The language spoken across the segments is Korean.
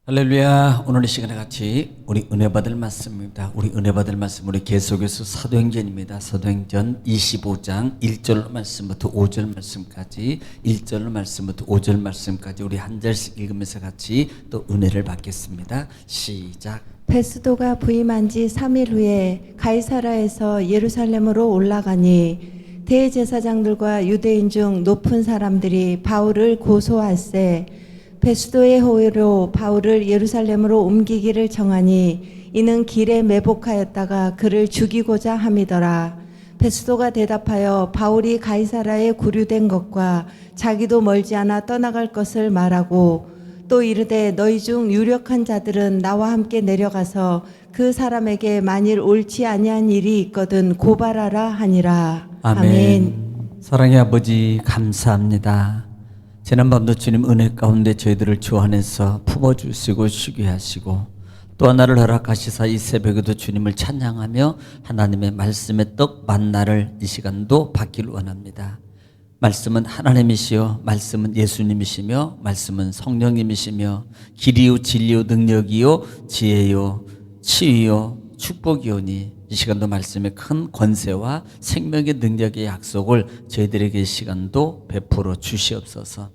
할렐루야. 오늘 이 시간에 같이 우리 은혜 받을 말씀입니다. 우리 은혜 받을 말씀 우리 계속해서 사도행전입니다. 사도행전 25장 1절 말씀부터 5절 말씀까지 1절 말씀부터 5절 말씀까지 우리 한 절씩 읽으면서 같이 또 은혜를 받겠습니다. 시작. 베스도가 부임한 지 3일 후에 가이사라에서 예루살렘으로 올라가니 대제사장들과 유대인 중 높은 사람들이 바울을 고소할세 베스도의 호의로 바울을 예루살렘으로 옮기기를 정하니 이는 길에 매복하였다가 그를 죽이고자 함이더라. 베스도가 대답하여 바울이 가이사라에 구류된 것과 자기도 멀지 않아 떠나갈 것을 말하고 또 이르되 너희 중 유력한 자들은 나와 함께 내려가서 그 사람에게 만일 옳지 아니한 일이 있거든 고발하라 하니라. 아멘. 사랑의 아버지 감사합니다. 지난밤도 주님 은혜 가운데 저희들을 주 안에서 품어주시고 쉬게 하시고 또 하나를 허락하시사 이 새벽에도 주님을 찬양하며 하나님의 말씀의 떡 만나를 이 시간도 받기를 원합니다. 말씀은 하나님이시요 말씀은 예수님이시며 말씀은 성령님이시며 길이요 진리요 능력이요 지혜요 치유요 축복이오니 이 시간도 말씀의 큰 권세와 생명의 능력의 약속을 저희들에게 이 시간도 베풀어 주시옵소서.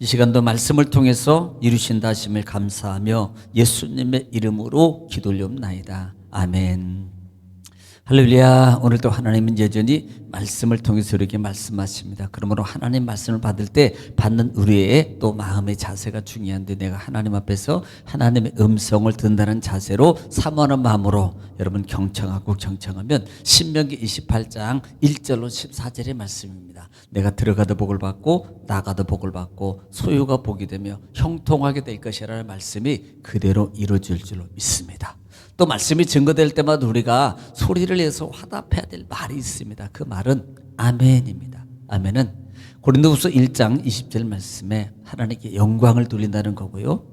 이 시간도 말씀을 통해서 이루신다 하심을 감사하며 예수님의 이름으로 기도올리옵나이다. 아멘. 할렐루야. 오늘도 하나님은 여전히 말씀을 통해서 우리에게 말씀하십니다. 그러므로 하나님 말씀을 받을 때 받는 우리의 또 마음의 자세가 중요한데 내가 하나님 앞에서 하나님의 음성을 듣는다는 자세로 사모하는 마음으로 여러분 경청하면 신명기 28장 1절로 14절의 말씀입니다. 내가 들어가도 복을 받고 나가도 복을 받고 소유가 복이 되며 형통하게 될 것이라는 말씀이 그대로 이루어질 줄로 믿습니다. 또 말씀이 증거될 때마다 우리가 소리를 내서 화답해야 될 말이 있습니다. 그 말은 아멘입니다. 아멘은 고린도후서 1장 20절 말씀에 하나님께 영광을 돌린다는 거고요.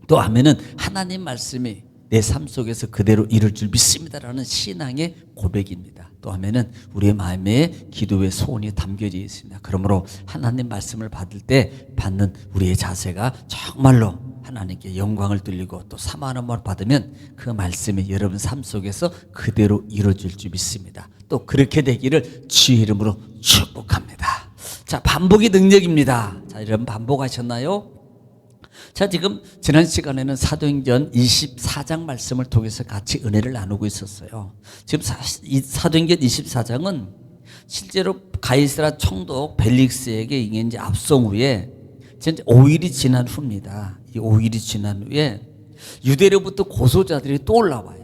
또 아멘은 하나님 말씀이 내 삶 속에서 그대로 이룰 줄 믿습니다라는 신앙의 고백입니다. 또 아멘은 우리의 마음에 기도의 소원이 담겨져 있습니다. 그러므로 하나님 말씀을 받을 때 받는 우리의 자세가 정말로 하나님께 영광을 돌리고 또 사모하는 마음을 받으면 그 말씀이 여러분 삶 속에서 그대로 이루어질 줄 믿습니다. 또 그렇게 되기를 주의 이름으로 축복합니다. 자, 반복의 능력입니다. 자, 여러분 반복하셨나요? 자, 지금 지난 시간에는 사도행전 24장 말씀을 통해서 같이 은혜를 나누고 있었어요. 지금 사도행전 24장은 실제로 가이사라 총독 벨릭스에게 이제 압송 후에 5일이 지난 후입니다. 이 5일이 지난 후에 유대로부터 고소자들이 또 올라와요.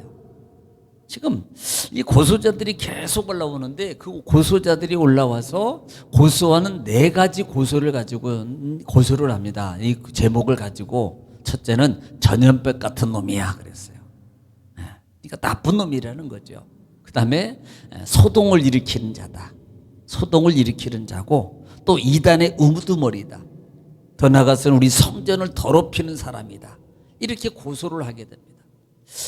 지금 이 고소자들이 계속 올라오는데 그 고소자들이 올라와서 고소하는 4가지 고소를 가지고 고소를 합니다. 이 제목을 가지고 첫째는 전염병 같은 놈이야 그랬어요. 그러니까 나쁜 놈이라는 거죠. 그 다음에 소동을 일으키는 자다. 소동을 일으키는 자고 또 이단의 우두머리다. 더 나아가서는 우리 성전을 더럽히는 사람이다. 이렇게 고소를 하게 됩니다.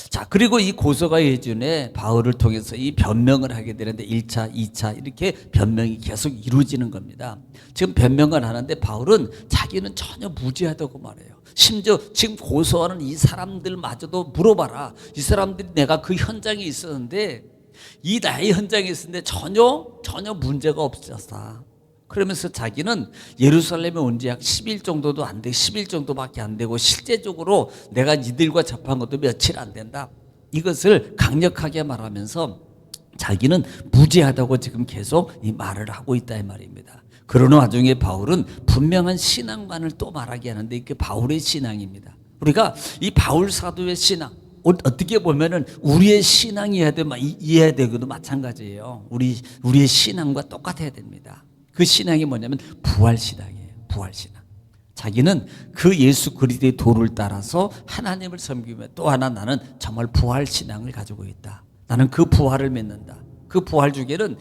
자, 그리고 이 고소가 예전에 바울을 통해서 이 변명을 하게 되는데 1차, 2차 이렇게 변명이 계속 이루어지는 겁니다. 지금 변명을 하는데 바울은 자기는 전혀 무죄하다고 말해요. 심지어 지금 고소하는 이 사람들마저도 물어봐라. 이 사람들이 내가 그 현장에 있었는데 이 나의 현장에 있었는데 전혀 문제가 없었다. 그러면서 자기는 예루살렘에 온 지 약 10일 정도도 안 돼, 10일 정도밖에 안 되고 실제적으로 내가 니들과 접한 것도 며칠 안 된다. 이것을 강력하게 말하면서 자기는 무죄하다고 지금 계속 이 말을 하고 있다 이 말입니다. 그러는 와중에 바울은 분명한 신앙관을 또 말하게 하는데 이게 바울의 신앙입니다. 우리가 이 바울 사도의 신앙 어떻게 보면은 우리의 신앙이어야 돼, 이해해야 되고도 마찬가지예요. 우리의 신앙과 똑같아야 됩니다. 그 신앙이 뭐냐면 부활신앙이에요. 부활신앙. 자기는 그 예수 그리스도의 도를 따라서 하나님을 섬기며 또 하나 나는 정말 부활신앙을 가지고 있다. 나는 그 부활을 믿는다. 그 부활 중에는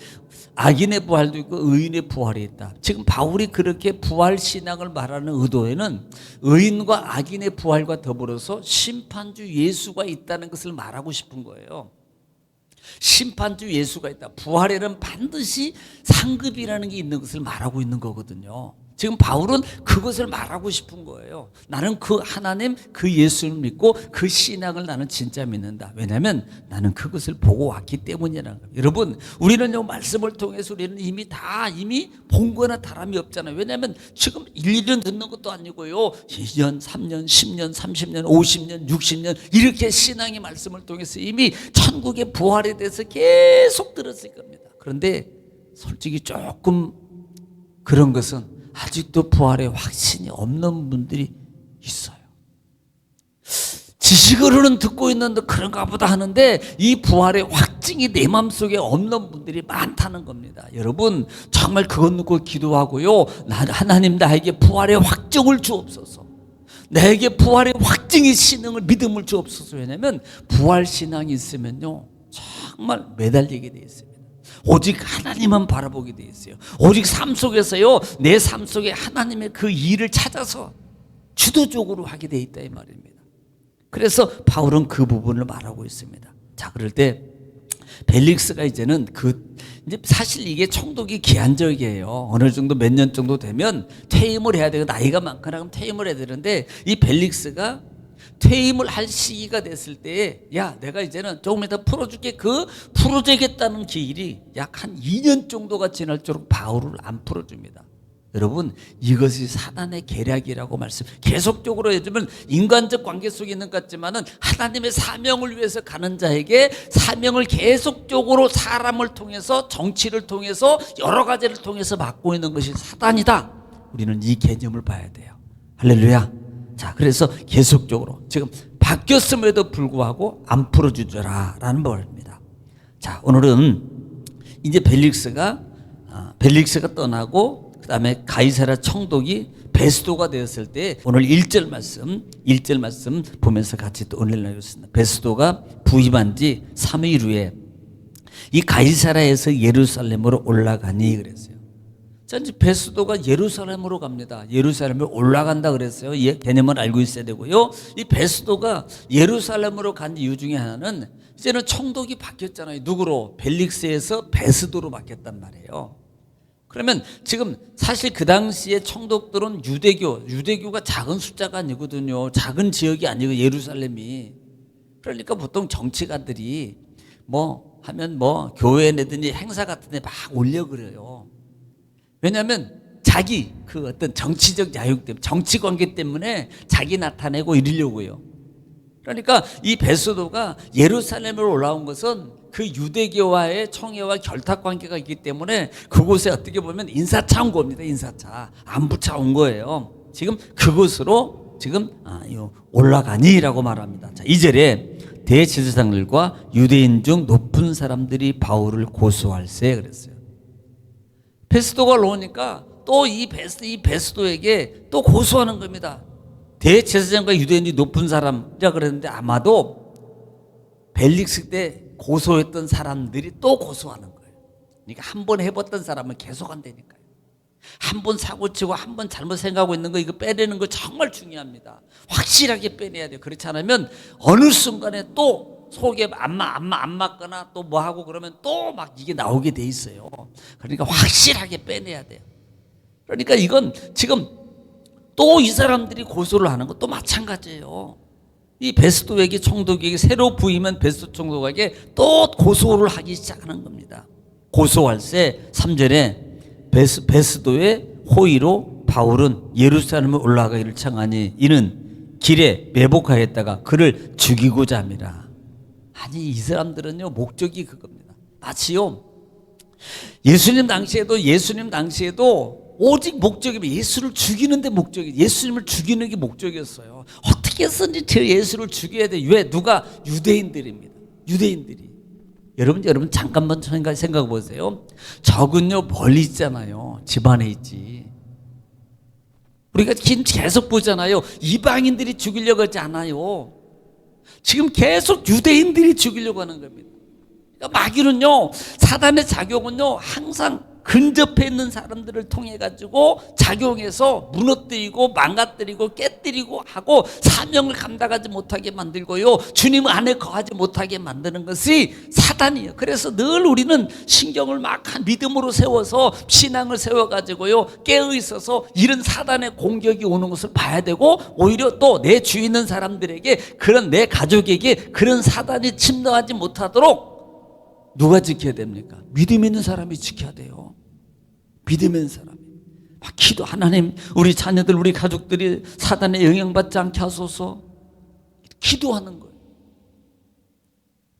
악인의 부활도 있고 의인의 부활이 있다. 지금 바울이 그렇게 부활신앙을 말하는 의도에는 의인과 악인의 부활과 더불어서 심판주 예수가 있다는 것을 말하고 싶은 거예요. 심판주 예수가 있다. 부활에는 반드시 상급이라는 게 있는 것을 말하고 있는 거거든요. 지금 바울은 그것을 말하고 싶은 거예요. 나는 그 하나님, 그 예수를 믿고 그 신앙을 나는 진짜 믿는다. 왜냐하면 나는 그것을 보고 왔기 때문이라는 거예요. 여러분, 우리는 이 말씀을 통해서 우리는 이미 본 거나 다름이 없잖아요. 왜냐하면 지금 1년 듣는 것도 아니고요. 2년, 3년, 10년, 30년, 50년, 60년 이렇게 신앙의 말씀을 통해서 이미 천국의 부활에 대해서 계속 들었을 겁니다. 그런데 솔직히 조금 그런 것은 아직도 부활의 확신이 없는 분들이 있어요. 지식으로는 듣고 있는데 그런가 보다 하는데 이 부활의 확증이 내 마음속에 없는 분들이 많다는 겁니다. 여러분, 정말 그것 놓고 기도하고요. 하나님, 나에게 부활의 확증을 주옵소서. 나에게 부활의 확증의 신앙을, 믿음을 주옵소서. 왜냐하면 부활 신앙이 있으면요, 정말 매달리게 돼 있습니다. 오직 하나님만 바라보게 돼 있어요. 오직 삶 속에서요, 내 삶 속에 하나님의 그 일을 찾아서 주도적으로 하게 돼 있다 이 말입니다. 그래서 바울은 그 부분을 말하고 있습니다. 자, 그럴 때 벨릭스가 이제는 이제 사실 이게 총독이 기한적이에요. 어느 정도 몇 년 정도 되면 퇴임을 해야 되고, 나이가 많거나 그럼 퇴임을 해야 되는데, 이 벨릭스가 퇴임을 할 시기가 됐을 때에, 야, 내가 이제는 조금 이따 풀어줄게. 그 풀어주겠다는 기일이 약 한 2년 정도가 지날수록 바울을 안 풀어줍니다. 여러분, 이것이 사단의 계략이라고 계속적으로 해주면 인간적 관계 속에 있는 것 같지만은 하나님의 사명을 위해서 가는 자에게 사명을 계속적으로 사람을 통해서, 정치를 통해서, 여러 가지를 통해서 맡고 있는 것이 사단이다. 우리는 이 개념을 봐야 돼요. 할렐루야. 자, 그래서 계속적으로 지금 바뀌었음에도 불구하고 안 풀어주더라 라는 말입니다. 자, 오늘은 이제 벨릭스가 떠나고 그 다음에 가이사랴 총독이 베스도가 되었을 때, 오늘 1절 말씀 보면서 같이 또 은혜를 나누겠습니다. 베스도가 부임한 지 3일 후에 이 가이사랴에서 예루살렘으로 올라가니 그랬어요. 자, 이제 베스도가 예루살렘으로 갑니다. 예루살렘으로 올라간다 그랬어요. 개념을 알고 있어야 되고요. 이 베스도가 예루살렘으로 간 이유 중에 하나는, 이제는 총독이 바뀌었잖아요. 누구로? 벨릭스에서 베스도로 바뀌었단 말이에요. 그러면 지금 사실 그 당시에 총독들은 유대교가 작은 숫자가 아니거든요. 작은 지역이 아니고 예루살렘이. 그러니까 보통 정치가들이 하면 교회 내더니 행사 같은 데 막 올려 그래요. 왜냐하면 자기 그 어떤 정치적 자유 때문에, 정치 관계 때문에 자기 나타내고 이러려고요. 그러니까 이 베스도가 예루살렘으로 올라온 것은 그 유대교와의 청회와 결탁 관계가 있기 때문에 그곳에 어떻게 보면 인사차 온 겁니다. 인사차, 안부차 온 거예요. 지금 그곳으로 올라가니라고 말합니다. 자, 2절에 대제사장들과 유대인 중 높은 사람들이 바울을 고소할세 그랬어요. 베스도가 올라오니까 또 이 베스도에게 또 고소하는 겁니다. 대제사장과 유대인이 높은 사람이라 그랬는데, 아마도 벨릭스 때 고소했던 사람들이 또 고소하는 거예요. 그러니까 한 번 해봤던 사람은 계속 한다니까요. 한 번 사고치고 한 번 잘못 생각하고 있는 거, 이거 빼내는 거 정말 중요합니다. 확실하게 빼내야 돼요. 그렇지 않으면 어느 순간에 또 속에 안 맞거나 또 하고 그러면 또 막 이게 나오게 돼 있어요. 그러니까 확실하게 빼내야 돼요. 그러니까 이건 지금 또 이 사람들이 고소를 하는 것도 마찬가지예요. 이 베스도에게, 총독에게, 새로 부임한 베스도 총독에게 또 고소를 하기 시작하는 겁니다. 고소할세 3절에 베스도의 호의로 바울은 예루살렘에 올라가기를 청하니 이는 길에 매복하였다가 그를 죽이고자 함이라. 아니, 이 사람들은요, 목적이 그겁니다. 마치요, 예수님 당시에도 오직 목적이 예수를 죽이는 데 예수님을 죽이는 게 목적이었어요. 어떻게 해서든지 저 예수를 죽여야 돼. 왜? 누가? 유대인들입니다. 유대인들이. 여러분 잠깐만 생각해 보세요. 적은요 멀리 있잖아요. 집안에 있지. 우리가 계속 보잖아요. 이방인들이 죽이려고 하지 않아요. 지금 계속 유대인들이 죽이려고 하는 겁니다. 그러니까 마귀는요, 사단의 작용은요, 항상 근접해 있는 사람들을 통해 가지고 작용해서 무너뜨리고 망가뜨리고 깨뜨리고 하고 사명을 감당하지 못하게 만들고요, 주님 안에 거하지 못하게 만드는 것이 사단이에요. 그래서 늘 우리는 신경을 막 믿음으로 세워서 신앙을 세워 가지고요 깨어 있어서 이런 사단의 공격이 오는 것을 봐야 되고, 오히려 또 내 주위에 있는 사람들에게, 그런 내 가족에게 그런 사단이 침노하지 못하도록 누가 지켜야 됩니까? 믿음 있는 사람이 지켜야 돼요. 믿음 있는 사람이 막 기도, 하나님 우리 자녀들 우리 가족들이 사단에 영향받지 않게 하소서 기도하는 거예요.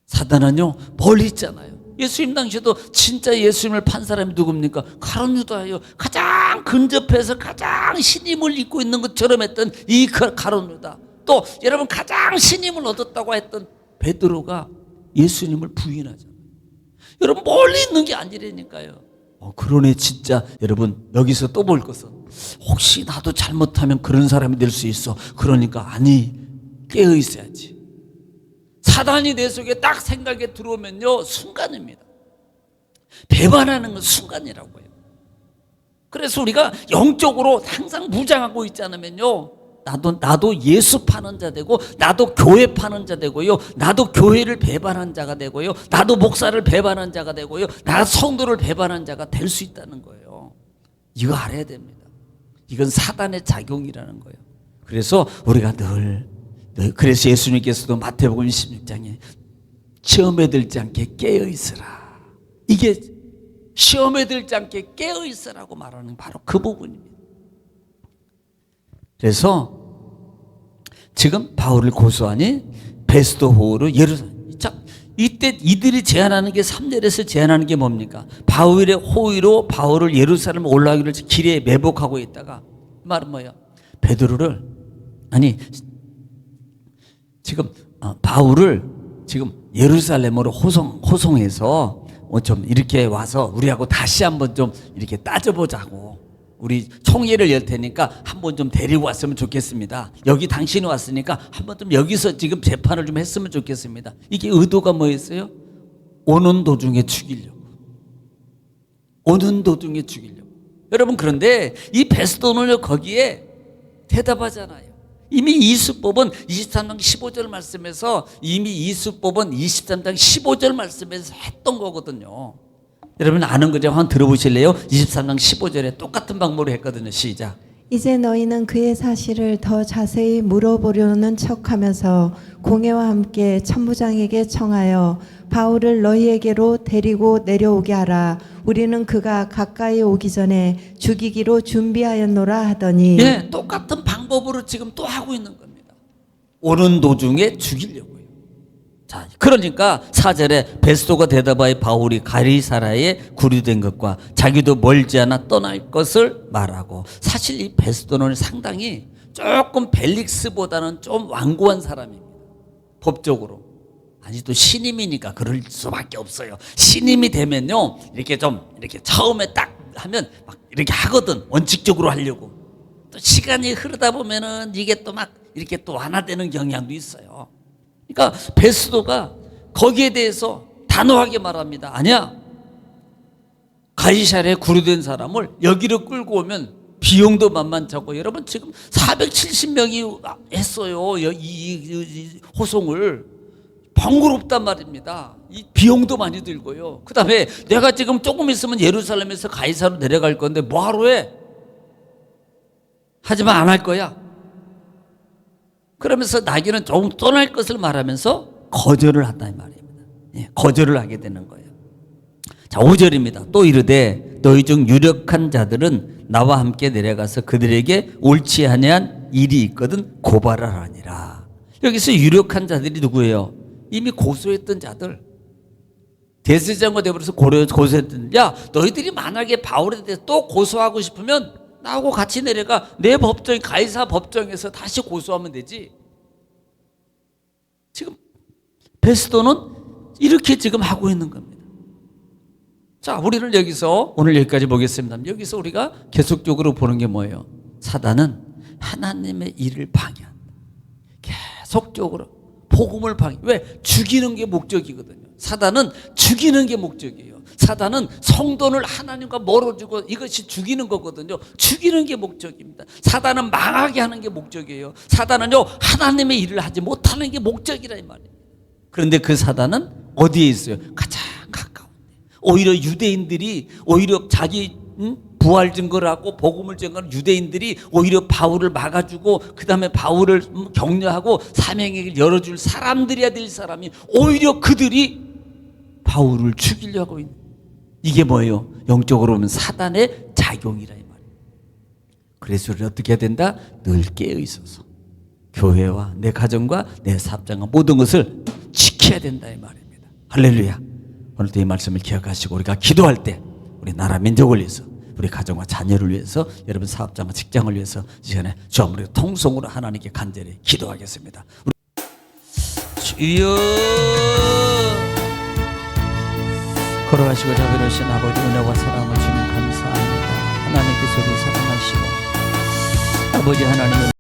사단은요 멀리 있잖아요. 예수님 당시에도 진짜 예수님을 판 사람이 누굽니까? 가룟 유다예요. 가장 근접해서 가장 신임을 잊고 있는 것처럼 했던 이 가룟 유다, 또 여러분 가장 신임을 얻었다고 했던 베드로가 예수님을 부인하잖아요. 여러분 멀리 있는 게 아니라니까요. 그러네 진짜. 여러분 여기서 또 볼 것은, 혹시 나도 잘못하면 그런 사람이 될 수 있어. 그러니까 아니, 깨어 있어야지. 사단이 내 속에 딱 생각에 들어오면요 순간입니다. 배반하는 건 순간이라고요. 그래서 우리가 영적으로 항상 무장하고 있지 않으면요, 나도 예수 파는 자 되고, 나도 교회 파는 자 되고요, 나도 교회를 배반한 자가 되고요, 나도 목사를 배반한 자가 되고요, 나 성도를 배반한 자가 될 수 있다는 거예요. 이거 알아야 됩니다. 이건 사단의 작용이라는 거예요. 그래서 우리가 늘 그래서 예수님께서도 마태복음 26장에 시험에 들지 않게 깨어 있으라, 이게 시험에 들지 않게 깨어 있으라고 말하는 바로 그 부분입니다. 그래서 지금 바울을 고소하니 베스도 호로 예루살렘. 자, 이때 이들이 제안하는 게 3절에서 제안하는 게 뭡니까? 바울의 호의로 바울을 예루살렘 올라가기를 길에 매복하고 있다가, 말은 뭐예요? 베드로를, 아니 지금 바울을 지금 예루살렘으로 호송해서 좀 이렇게 와서 우리하고 다시 한번 좀 이렇게 따져보자고, 우리 총회를 열 테니까 한번 좀 데리고 왔으면 좋겠습니다. 여기 당신이 왔으니까 한번 좀 여기서 지금 재판을 좀 했으면 좋겠습니다. 이게 의도가 뭐였어요? 오는 도중에 죽이려고. 오는 도중에 죽이려고. 여러분, 그런데 이 베스도는요 거기에 대답하잖아요. 이미 이수법은 23장 15절 말씀에서, 이미 이수법은 23장 15절 말씀에서 했던 거거든요. 여러분 아는 거죠? 한번 들어보실래요? 23장 15절에 똑같은 방법으로 했거든요. 시작. 이제 너희는 그의 사실을 더 자세히 물어보려는 척하면서 공회와 함께 천부장에게 청하여 바울을 너희에게로 데리고 내려오게 하라. 우리는 그가 가까이 오기 전에 죽이기로 준비하였노라 하더니. 예, 똑같은 방법으로 지금 또 하고 있는 겁니다. 오는 도중에 죽이려고요. 자, 그러니까 4절에 베스도가 대답하여 바울이 가이사랴에 구류된 것과 자기도 멀지 않아 떠날 것을 말하고, 사실 이 베스도는 상당히 조금 벨릭스보다는 좀 완고한 사람입니다. 법적으로. 아니 또 신임이니까 그럴 수밖에 없어요. 신임이 되면요 이렇게 좀 이렇게 처음에 딱 하면 막 이렇게 하거든. 원칙적으로 하려고. 또 시간이 흐르다 보면은 이게 또 막 이렇게 또 완화되는 경향도 있어요. 그러니까 베스도가 거기에 대해서 단호하게 말합니다. 아니야, 가이사랴에 구류된 사람을 여기로 끌고 오면 비용도 만만치 않고, 여러분 지금 470명이 했어요 이 호송을. 번거롭단 말입니다. 이 비용도 많이 들고요. 그 다음에 내가 지금 조금 있으면 예루살렘에서 가이사로 내려갈 건데 뭐하러 해? 하지만 안 할 거야. 그러면서 나귀는 조금 떠날 것을 말하면서 거절을 한다는 말입니다. 예, 거절을 하게 되는 거예요. 자, 5절입니다. 또 이르되 너희 중 유력한 자들은 나와 함께 내려가서 그들에게 옳지 아니한 일이 있거든 고발하라니라. 여기서 유력한 자들이 누구예요? 이미 고소했던 자들. 대제사장과 되어버려서 고소했던, 야 너희들이 만약에 바울에 대해서 또 고소하고 싶으면 나하고 같이 내려가. 내 법정, 가이사 법정에서 다시 고소하면 되지. 지금 베스도는 이렇게 지금 하고 있는 겁니다. 자, 우리는 여기서 오늘 여기까지 보겠습니다. 여기서 우리가 계속적으로 보는 게 뭐예요? 사단은 하나님의 일을 방해한다. 계속적으로 복음을 방해. 왜? 죽이는 게 목적이거든요. 사단은 죽이는 게 목적이에요. 사단은 성도를 하나님과 멀어지고 이것이 죽이는 거거든요. 죽이는 게 목적입니다. 사단은 망하게 하는 게 목적이에요. 사단은요 하나님의 일을 하지 못하는 게 목적이라 이 말이에요. 그런데 그 사단은 어디에 있어요? 가장 가까운데. 오히려 유대인들이 오히려 자기 부활 증거를 하고 복음을 증거하는 유대인들이 오히려 바울을 막아주고 그 다음에 바울을 격려하고 사명의 길 열어줄 사람들이야 될 사람이 오히려 그들이 바울을 죽이려고 하고 있는, 이게 뭐예요? 영적으로 보면 사단의 작용이라 이 말이에요. 그래서 우리는 어떻게 해야 된다? 늘 깨어 있어서 교회와 내 가정과 내 사업장과 모든 것을 지켜야 된다 이 말입니다. 할렐루야. 오늘도 이 말씀을 기억하시고 우리가 기도할 때 우리 나라 민족을 위해서 우리 가정과 자녀를 위해서 여러분 사업장과 직장을 위해서 이 시간에 주 아무리 통성으로 하나님께 간절히 기도하겠습니다. 주여 걸어가시고 자비로우신 아버지 은혜와 사랑을 주님 감사합니다. 하나님께서 우리 사랑하시고 아버지 하나님은